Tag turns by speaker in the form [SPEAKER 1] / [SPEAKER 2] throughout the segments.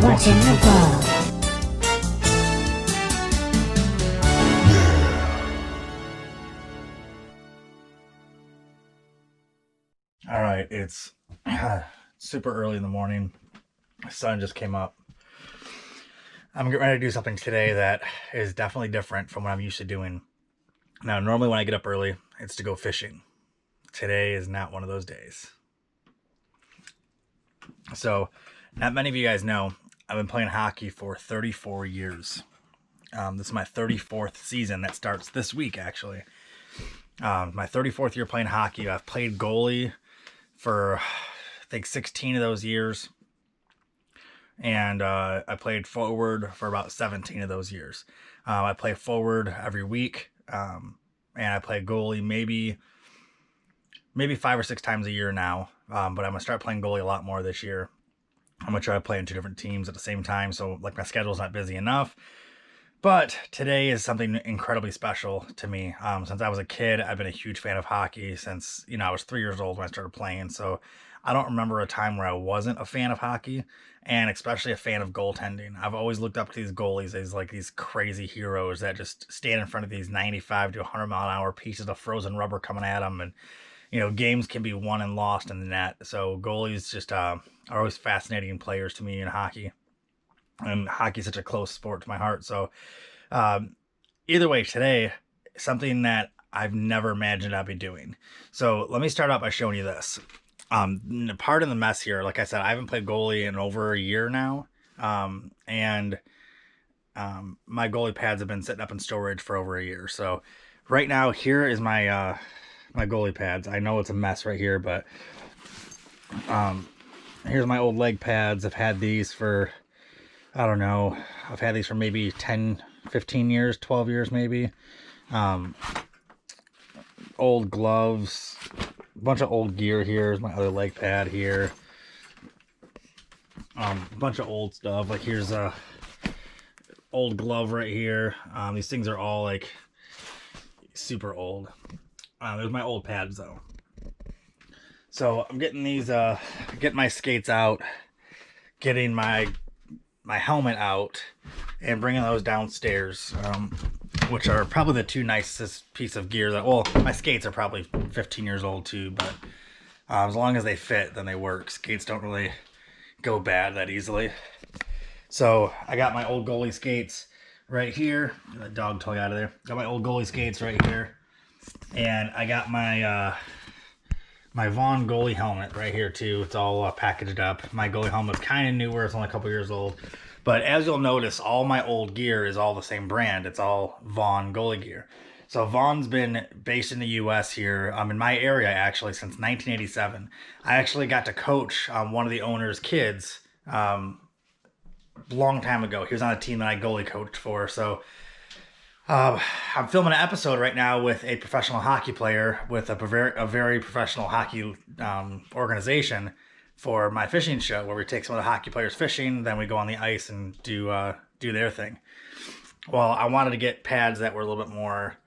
[SPEAKER 1] watching the vlog.
[SPEAKER 2] All right, it's super early in the morning. The sun just came up. I'm getting ready to do something today that is definitely different from what I'm used to doing. Now, normally when I get up early, it's to go fishing. Today is not one of those days. So, not many of you guys know, I've been playing hockey for 34 years. This is my 34th season that starts this week, actually. My 34th year playing hockey. I've played goalie for, I think, 16 of those years. And I played forward for about 17 of those years. I play forward every week. And I play goalie maybe 5 or 6 times a year now. But I'm going to start playing goalie a lot more this year. I'm going to try to play in 2 different teams at the same time. So like my schedule's not busy enough. But today is something incredibly special to me. Since I was a kid, I've been a huge fan of hockey since, I was 3 years old when I started playing. So I don't remember a time where I wasn't a fan of hockey, and especially a fan of goaltending. I've always looked up to these goalies as like these crazy heroes that just stand in front of these 95 to 100 mile an hour pieces of frozen rubber coming at them. And, games can be won and lost in the net. So goalies just are always fascinating players to me in hockey. And hockey is such a close sport to my heart. So either way, today, something that I've never imagined I'd be doing. So let me start out by showing you this. Part of the mess here, like I said, I haven't played goalie in over a year now. And my goalie pads have been sitting up in storage for over a year. So right now, here is my my goalie pads. I know it's a mess right here, but here's my old leg pads. I've had these for, I don't know, I've had these for maybe 10, 15 years, 12 years maybe. Old gloves, a bunch of old gear here. Here's my other leg pad here. A bunch of old stuff. Like here's a old glove right here. These things are all like super old. There's my old pads though. So I'm getting these, getting my skates out, getting my helmet out, and bringing those downstairs, which are probably the 2 nicest piece of gear that, well, my skates are probably 15 years old too, but as long as they fit, then they work. Skates don't really go bad that easily. So I got my old goalie skates right here. Get that dog toy out of there. Got my old goalie skates right here. And I got my my VAUGHN goalie helmet right here too. It's all packaged up. My goalie helmet's kind of newer. It's only a couple years old. But as you'll notice, all my old gear is all the same brand. It's all VAUGHN goalie gear. So VAUGHN's been based in the U.S. here, in my area actually, since 1987. I actually got to coach one of the owner's kids long time ago. He was on a team that I goalie coached for. So I'm filming an episode right now with a professional hockey player with a very professional hockey organization for my fishing show, where we take some of the hockey players fishing, then we go on the ice and do their thing. Well, I wanted to get pads that were a little bit more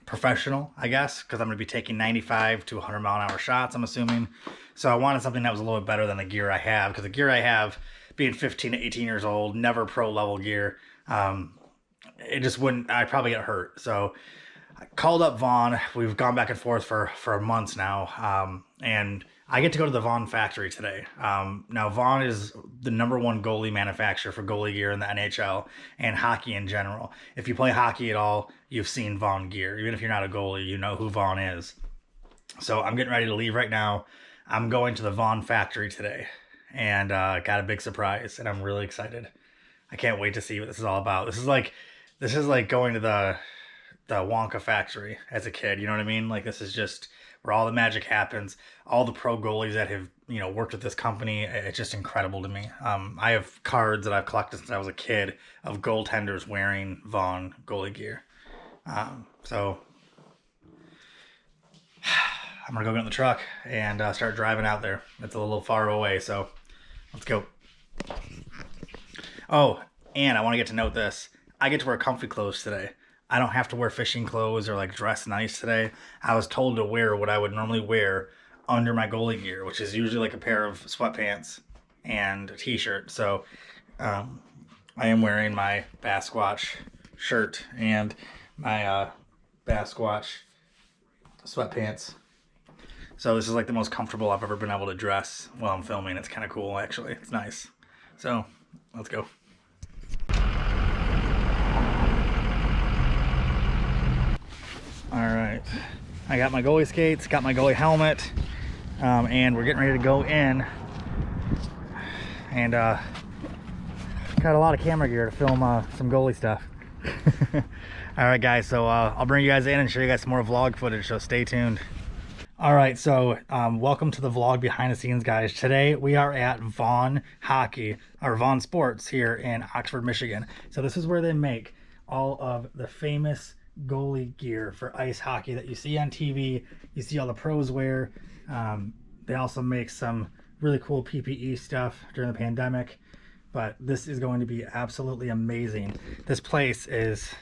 [SPEAKER 2] professional, I guess, because I'm going to be taking 95 to 100 mile an hour shots, I'm assuming. So I wanted something that was a little bit better than the gear I have, because the gear I have, being 15 to 18 years old, never pro level gear, it just wouldn't, I'd probably get hurt. So I called up VAUGHN. We've gone back and forth for months now. And I get to go to the VAUGHN factory today. Now VAUGHN is the #1 goalie manufacturer for goalie gear in the NHL and hockey in general. If you play hockey at all, you've seen VAUGHN gear. Even if you're not a goalie, you know who VAUGHN is. So I'm getting ready to leave right now. I'm going to the VAUGHN factory today, and got a big surprise, and I'm really excited. I can't wait to see what this is all about. This is like going to the Wonka factory as a kid. You know what I mean? Like, this is just where all the magic happens. All the pro goalies that have, worked with this company. It's just incredible to me. I have cards that I've collected since I was a kid of goaltenders wearing VAUGHN goalie gear. So I'm going to go get in the truck and start driving out there. It's a little far away, so let's go. Oh, and I want to get to note this. I get to wear comfy clothes today. I don't have to wear fishing clothes or like dress nice today. I was told to wear what I would normally wear under my goalie gear, which is usually like a pair of sweatpants and a t-shirt. So I am wearing my Basquatch shirt and my Basquatch sweatpants. So this is like the most comfortable I've ever been able to dress while I'm filming. It's kind of cool, actually. It's nice. So let's go. All right, I got my goalie skates, got my goalie helmet, and we're getting ready to go in. And got a lot of camera gear to film some goalie stuff. All right, guys, so I'll bring you guys in and show you guys some more vlog footage, so stay tuned. All right, so welcome to the vlog behind the scenes, guys. Today we are at VAUGHN Hockey, or VAUGHN Sports here in Oxford, Michigan. So this is where they make all of the famous goalie gear for ice hockey that you see on TV, you see all the pros wear. They also make some really cool PPE stuff during the pandemic, but this is going to be absolutely amazing. This place is,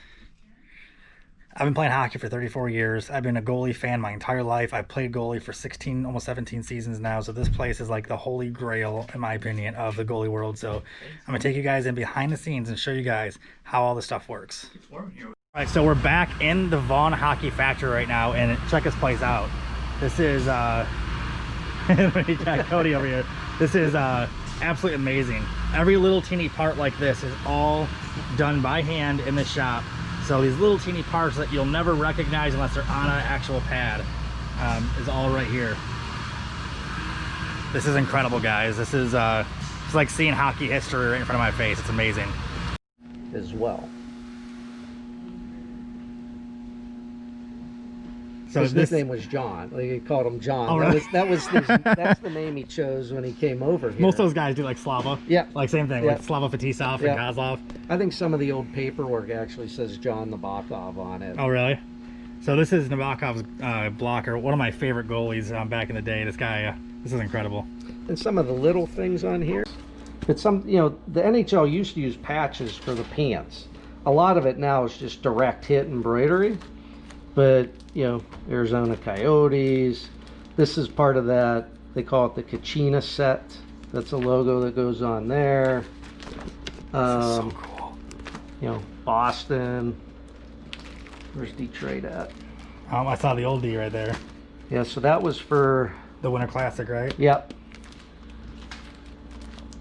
[SPEAKER 2] I've been playing hockey for 34 years. I've been a goalie fan my entire life. I've played goalie for 16, almost 17 seasons now. So this place is like the holy grail, in my opinion, of the goalie world. So I'm gonna take you guys in behind the scenes and show you guys how all this stuff works. All right, so we're back in the VAUGHN Hockey Factory right now, and check this place out. This is, we got Cody over here. This is absolutely amazing. Every little teeny part like this is all done by hand in the shop. So these little teeny parts that you'll never recognize unless they're on an actual pad is all right here. This is incredible, guys. This is it's like seeing hockey history right in front of my face. It's amazing.
[SPEAKER 1] As well.
[SPEAKER 2] So
[SPEAKER 1] his nickname was John. Like, he called him John.
[SPEAKER 2] Oh, really?
[SPEAKER 1] That's the name he chose when he came over here.
[SPEAKER 2] Most of those guys do like Slava.
[SPEAKER 1] Yeah.
[SPEAKER 2] Like same thing, like Slava Fetisov and Kozlov.
[SPEAKER 1] I think some of the old paperwork actually says John Nabokov on it.
[SPEAKER 2] Oh, really? So this is Nabokov's blocker, one of my favorite goalies back in the day. This guy, this is incredible.
[SPEAKER 1] And some of the little things on here. But some, you know, the NHL used to use patches for the pants. A lot of it now is just direct hit embroidery. But, you know, Arizona Coyotes, this is part of that. They call it the Kachina set. That's a logo that goes on there.
[SPEAKER 2] This is so cool.
[SPEAKER 1] You know, Boston. Where's Detroit at?
[SPEAKER 2] I saw the old D right there.
[SPEAKER 1] Yeah, so that was for
[SPEAKER 2] the Winter Classic, right?
[SPEAKER 1] Yep.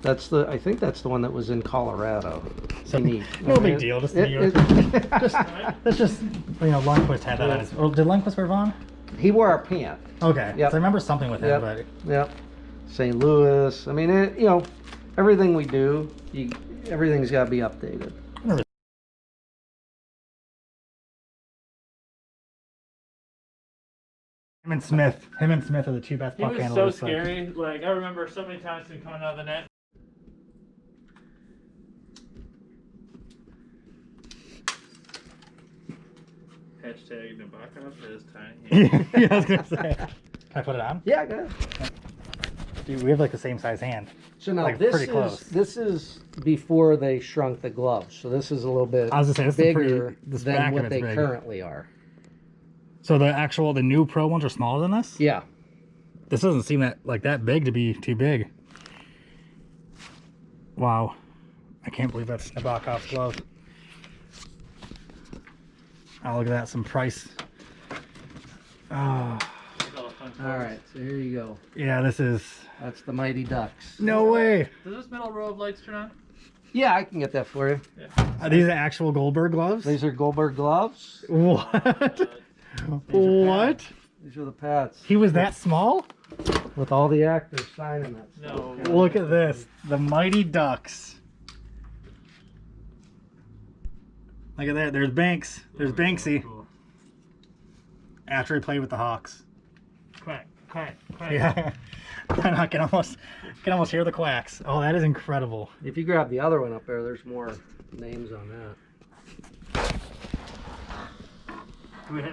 [SPEAKER 1] That's the, I think that's the one that was in Colorado.
[SPEAKER 2] So neat. No big deal, just New York. That's just, you know, Lundqvist had that on his, or did Lundqvist wear Vaughn?
[SPEAKER 1] He wore our pant.
[SPEAKER 2] Okay,
[SPEAKER 1] yep.
[SPEAKER 2] So I remember something with him,
[SPEAKER 1] yep.
[SPEAKER 2] but...
[SPEAKER 1] Yep. St. Louis, I mean, you know, everything we do, everything's got to be updated.
[SPEAKER 2] Him and Smith are the two best puck handlers.
[SPEAKER 3] He was so scary. Like, I remember so many times him coming out of the net. Hashtag Nabokov is tiny.
[SPEAKER 2] Yeah, I was gonna say. Can I put it on?
[SPEAKER 1] Yeah, go ahead.
[SPEAKER 2] Dude, we have like the same size hand.
[SPEAKER 1] So now
[SPEAKER 2] like,
[SPEAKER 1] this is before they shrunk the gloves. So this is a little bit
[SPEAKER 2] I was gonna say,
[SPEAKER 1] bigger
[SPEAKER 2] this
[SPEAKER 1] than what they currently are.
[SPEAKER 2] So the new pro ones are smaller than this?
[SPEAKER 1] Yeah.
[SPEAKER 2] This doesn't seem that big to be too big. Wow. I can't believe that's Nabokov's glove. Oh, look at that, some price. Oh.
[SPEAKER 1] All right, so here you go.
[SPEAKER 2] Yeah,
[SPEAKER 1] That's the Mighty Ducks.
[SPEAKER 2] No way.
[SPEAKER 3] Does this middle row of lights turn on?
[SPEAKER 1] Yeah, I can get that for you.
[SPEAKER 3] Yeah.
[SPEAKER 2] Are these actual Goldberg gloves?
[SPEAKER 1] These are Goldberg gloves.
[SPEAKER 2] What? What?
[SPEAKER 1] These are the pads.
[SPEAKER 2] He was that small?
[SPEAKER 1] With all the actors signing that stuff.
[SPEAKER 3] No.
[SPEAKER 2] Look at this. The Mighty Ducks. Look at that. There's Banks. There's Banksy.
[SPEAKER 3] Cool.
[SPEAKER 2] After he played with the Hawks.
[SPEAKER 3] Quack, quack, quack.
[SPEAKER 2] Yeah. I can almost hear the quacks. Oh, that is incredible.
[SPEAKER 1] If you grab the other one up there, there's more names on that.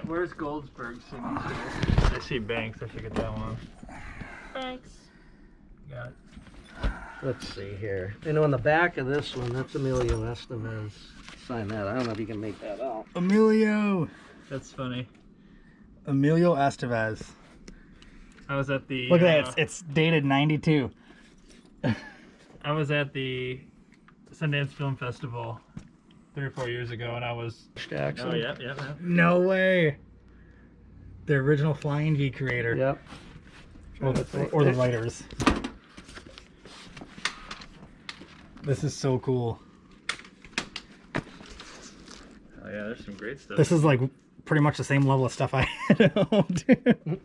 [SPEAKER 3] Where's Goldsberg's signature? I see Banks. I should get that one.
[SPEAKER 4] Thanks.
[SPEAKER 3] Got it.
[SPEAKER 1] Let's see here. You know, on the back of this one, that's Emilio Estevez. Sign that. I don't know if you can make that out.
[SPEAKER 2] Emilio.
[SPEAKER 3] That's funny.
[SPEAKER 2] Emilio Estevez.
[SPEAKER 3] I was at the...
[SPEAKER 2] Look at that. It's dated 92.
[SPEAKER 3] I was at the Sundance Film Festival 3 or 4 years ago, and I was.
[SPEAKER 1] Jackson.
[SPEAKER 3] Oh yeah.
[SPEAKER 2] No way. The original Flying V creator.
[SPEAKER 1] Yep.
[SPEAKER 2] Or the writers. This is so cool.
[SPEAKER 3] Oh yeah, there's some great stuff.
[SPEAKER 2] This is like pretty much the same level of stuff I had at home, dude.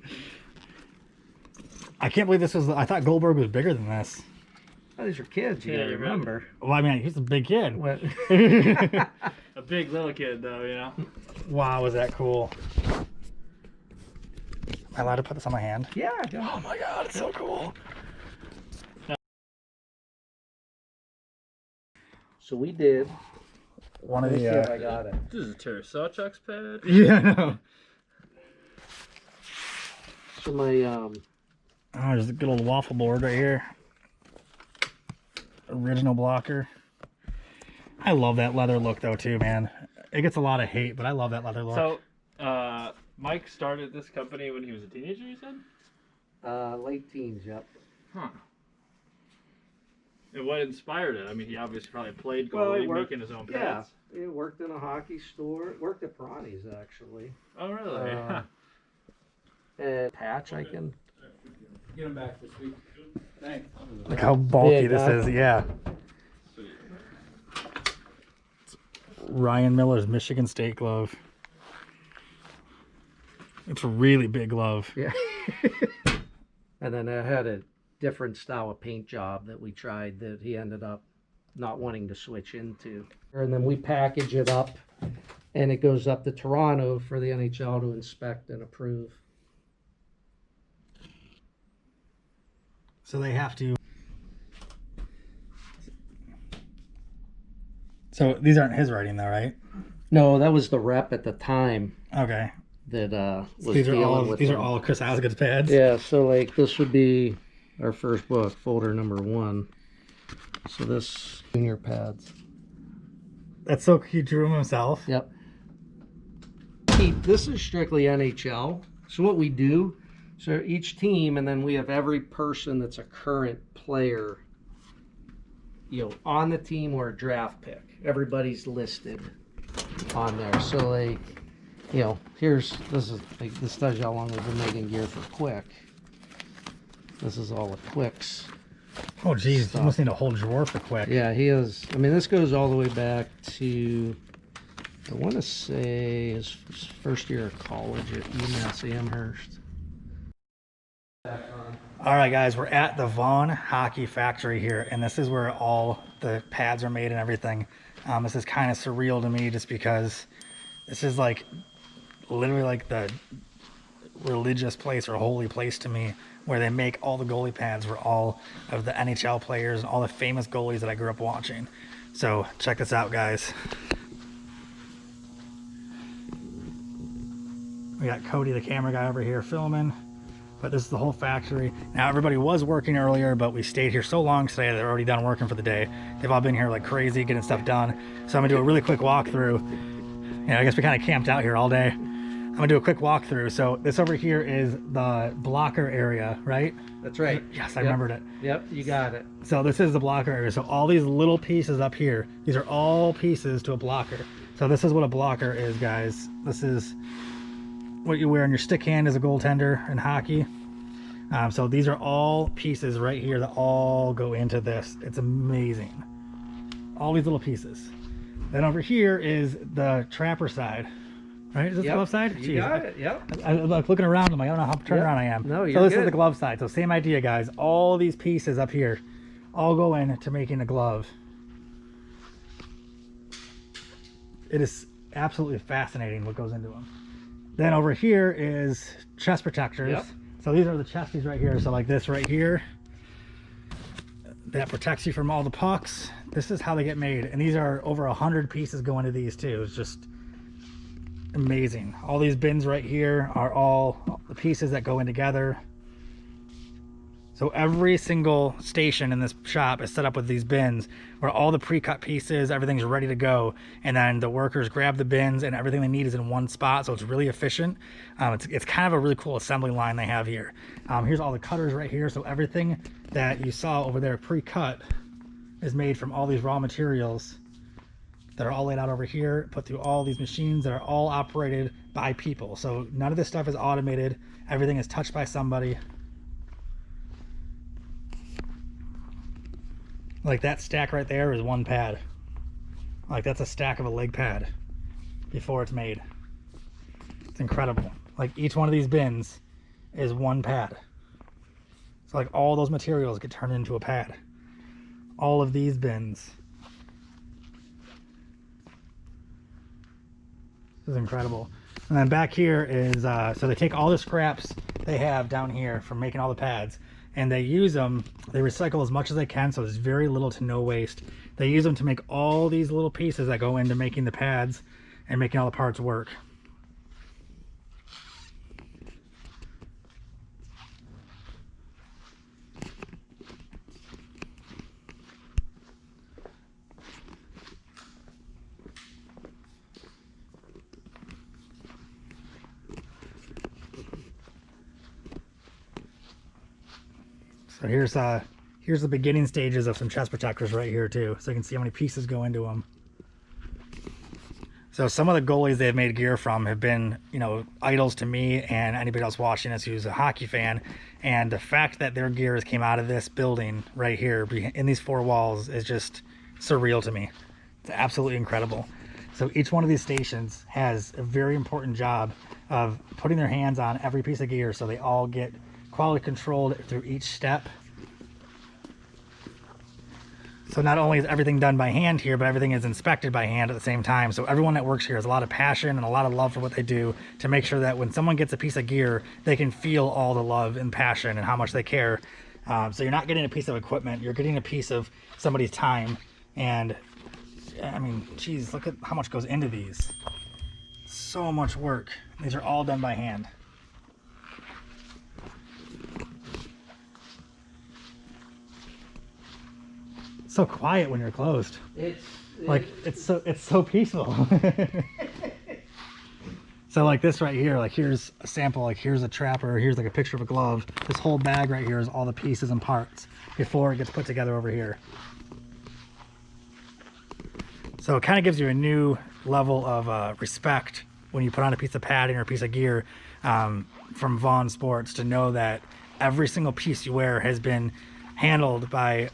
[SPEAKER 2] I can't believe this was. I thought Goldberg was bigger than this.
[SPEAKER 1] Oh, these are kids. You
[SPEAKER 3] Yeah,
[SPEAKER 1] gotta
[SPEAKER 3] you're
[SPEAKER 1] remember.
[SPEAKER 2] Well, I mean, he's a big kid.
[SPEAKER 1] What?
[SPEAKER 3] A big little kid, though, you know.
[SPEAKER 2] Wow, was that cool? Am I allowed to put this on my hand?
[SPEAKER 1] Yeah.
[SPEAKER 2] Oh my god, it's so cool.
[SPEAKER 1] So we did.
[SPEAKER 2] One of
[SPEAKER 1] Let me see if I
[SPEAKER 2] the.
[SPEAKER 1] got it.
[SPEAKER 3] This is a Terrasawchuk's pad.
[SPEAKER 2] Yeah, I know.
[SPEAKER 1] So my
[SPEAKER 2] Oh, there's a good old waffle board right here. Original blocker. I love that leather look though too, man. It gets a lot of hate, but I love that leather look.
[SPEAKER 3] So, Mike started this company when he was a teenager, you said?
[SPEAKER 1] late teens. Yep.
[SPEAKER 3] Huh. And what inspired it? I mean, he obviously probably played
[SPEAKER 1] Well, he
[SPEAKER 3] goalie,
[SPEAKER 1] worked-
[SPEAKER 3] making his own
[SPEAKER 1] Yeah.
[SPEAKER 3] pads.
[SPEAKER 1] He worked in a hockey store. Worked at Perani's actually.
[SPEAKER 3] Oh, really?
[SPEAKER 1] And patch I can.
[SPEAKER 3] Get him back this week. Thanks.
[SPEAKER 2] Look how bulky
[SPEAKER 1] Big,
[SPEAKER 2] this
[SPEAKER 1] huh?
[SPEAKER 2] is. Yeah. Ryan Miller's Michigan State glove. It's a really big glove.
[SPEAKER 1] Yeah. And then I had a different style of paint job that we tried that he ended up not wanting to switch into. And then we package it up and it goes up to Toronto for the NHL to inspect and approve.
[SPEAKER 2] So they have to. So these aren't his writing though, right?
[SPEAKER 1] No, that was the rep at the time
[SPEAKER 2] Okay.
[SPEAKER 1] that was
[SPEAKER 2] These are
[SPEAKER 1] dealing
[SPEAKER 2] all
[SPEAKER 1] with
[SPEAKER 2] these are
[SPEAKER 1] them.
[SPEAKER 2] all Chris Osgood's pads.
[SPEAKER 1] Yeah, so like this would be our first book, folder number 1. So this junior pads.
[SPEAKER 2] That's so he drew them himself.
[SPEAKER 1] Yep. This is strictly NHL. So what we do, so each team, and then we have every person that's a current player, you know, on the team or a draft pick. Everybody's listed on there. So like, you know, this tells you how long we've been making gear for Quick. This is all the Quicks.
[SPEAKER 2] Oh geez,
[SPEAKER 1] Stuff.
[SPEAKER 2] you must need a whole drawer for Quick.
[SPEAKER 1] Yeah, he is. I mean, this goes all the way back to, I want to say his first year of college at UMass Amherst.
[SPEAKER 2] All right, guys, we're at the VAUGHN Hockey Factory here, and this is where all the pads are made and everything. This is kind of surreal to me just because this is like literally like the religious place or holy place to me where they make all the goalie pads for all of the NHL players and all the famous goalies that I grew up watching. So check this out, guys. We got Cody, the camera guy, over here filming. But this is the whole factory. Now everybody was working earlier, but we stayed here so long today they're already done working for the day. They've all been here like crazy getting stuff done. So I'm gonna do a really quick walkthrough. You know, I guess we kind of camped out here all day. I'm gonna do a quick walkthrough. So this over here is the blocker area, right?
[SPEAKER 1] That's right.
[SPEAKER 2] Yes, I remembered it.
[SPEAKER 1] Yep, you got it.
[SPEAKER 2] So this is the blocker area. So all these little pieces up here, these are all pieces to a blocker. So this is what a blocker is, guys. This is what you wear on your stick hand as a goaltender in hockey. So these are all pieces right here that all go into this. It's amazing. All these little pieces. Then over here is the trapper side. Right? Is this the glove side?
[SPEAKER 1] You got it. Yep.
[SPEAKER 2] I'm like looking around. I'm like, I don't know how turned around I am.
[SPEAKER 1] No,
[SPEAKER 2] so
[SPEAKER 1] you're
[SPEAKER 2] this is
[SPEAKER 1] good.
[SPEAKER 2] the glove side. So same idea, guys. All these pieces up here all go into making a glove. It is absolutely fascinating what goes into them. Then over here is chest protectors.
[SPEAKER 1] Yep.
[SPEAKER 2] So these are the chesties right here. So like this right here, that protects you from all the pucks. This is how they get made. And these are over 100 pieces go into these too. It's just amazing. All these bins right here are all the pieces that go in together. So every single station in this shop is set up with these bins where all the pre-cut pieces, everything's ready to go. And then the workers grab the bins and everything they need is in one spot. So it's really efficient. It's kind of a really cool assembly line they have here. Here's all the cutters right here. So everything that you saw over there pre-cut is made from all these raw materials that are all laid out over here, put through all these machines that are all operated by people. So none of this stuff is automated. Everything is touched by somebody. Like that stack right there is one pad. Like that's a stack of a leg pad before it's made. It's incredible. Like each one of these bins is one pad. So like all those materials get turned into a pad. All of these bins. This is incredible. And then back here is, so they take all the scraps they have down here from making all the pads, and they use them, they recycle as much as they can, so there's very little to no waste. They use them to make all these little pieces that go into making the pads and making all the parts work. So here's the beginning stages of some chest protectors right here too, so you can see how many pieces go into them. So some of the goalies they've made gear from have been, you know, idols to me and anybody else watching this who's a hockey fan. And the fact that their gears came out of this building right here in these four walls is just surreal to me. It's absolutely incredible. So each one of these stations has a very important job of putting their hands on every piece of gear so they all get quality controlled through each step. So not only is everything done by hand here, but everything is inspected by hand at the same time. So everyone that works here has a lot of passion and a lot of love for what they do to make sure that when someone gets a piece of gear, they can feel all the love and passion and how much they care. So you're not getting a piece of equipment, you're getting a piece of somebody's time. And I mean, geez, look at how much goes into these. So much work. These are all done by hand. So quiet when you're closed. It's so peaceful. So like this right here, like here's a sample, like here's a trapper, here's like a picture of a glove. This whole bag right here is all the pieces and parts before it gets put together over here. So it kind of gives you a new level of respect when you put on a piece of padding or a piece of gear from Vaughn Sports, to know that every single piece you wear has been handled by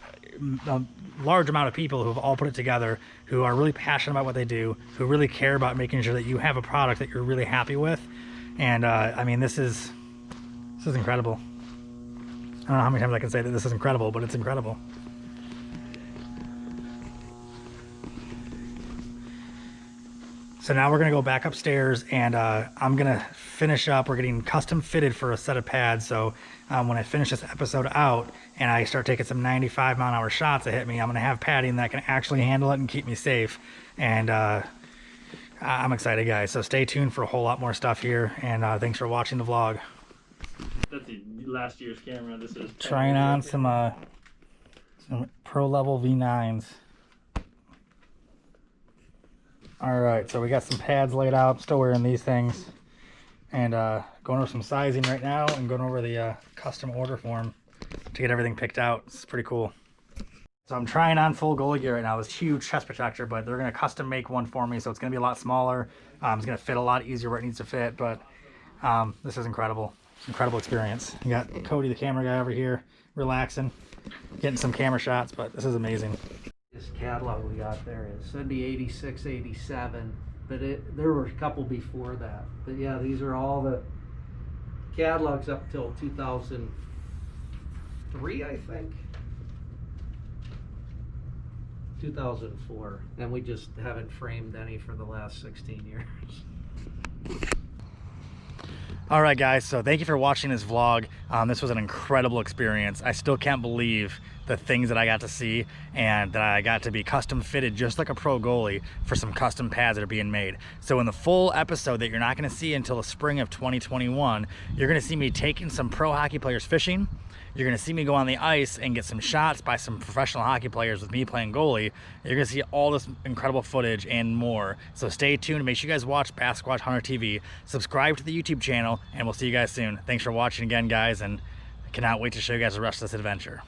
[SPEAKER 2] a large amount of people who have all put it together, who are really passionate about what they do, who really care about making sure that you have a product that you're really happy with. And I mean, this is incredible. I don't know how many times I can say that this is incredible, but it's incredible. So now we're gonna go back upstairs, and I'm gonna finish up. We're getting custom fitted for a set of pads. So when I finish this episode out and I start taking some 95-mile-an-hour shots that hit me, I'm gonna have padding that can actually handle it and keep me safe. And I'm excited, guys. So stay tuned for a whole lot more stuff here. And thanks for watching the vlog.
[SPEAKER 3] That's the last year's camera. This is
[SPEAKER 2] trying on some pro level V9s. All right, so we got some pads laid out. Still wearing these things, and going over some sizing right now, and going over the custom order form to get everything picked out. It's pretty cool. So I'm trying on full goalie gear right now. This huge chest protector, but they're gonna custom make one for me, so it's gonna be a lot smaller. It's gonna fit a lot easier where it needs to fit. But this is incredible. Incredible experience. You got Cody, the camera guy, over here, relaxing, getting some camera shots. But this is amazing.
[SPEAKER 1] This catalog we got there is Sunday 86, 87, but there were a couple before that. But yeah, these are all the catalogs up till 2003, I think. 2004, and we just haven't framed any for the last 16 years.
[SPEAKER 2] All right, guys, so thank you for watching this vlog. This was an incredible experience. I still can't believe the things that I got to see, and that I got to be custom fitted just like a pro goalie for some custom pads that are being made. So in the full episode that you're not gonna see until the spring of 2021, you're gonna see me taking some pro hockey players fishing. You're gonna see me go on the ice and get some shots by some professional hockey players with me playing goalie. You're gonna see all this incredible footage and more. So stay tuned. Make sure you guys watch Sasquatch Hunter TV. Subscribe to the YouTube channel, and we'll see you guys soon. Thanks for watching again, guys, and I cannot wait to show you guys the rest of this adventure.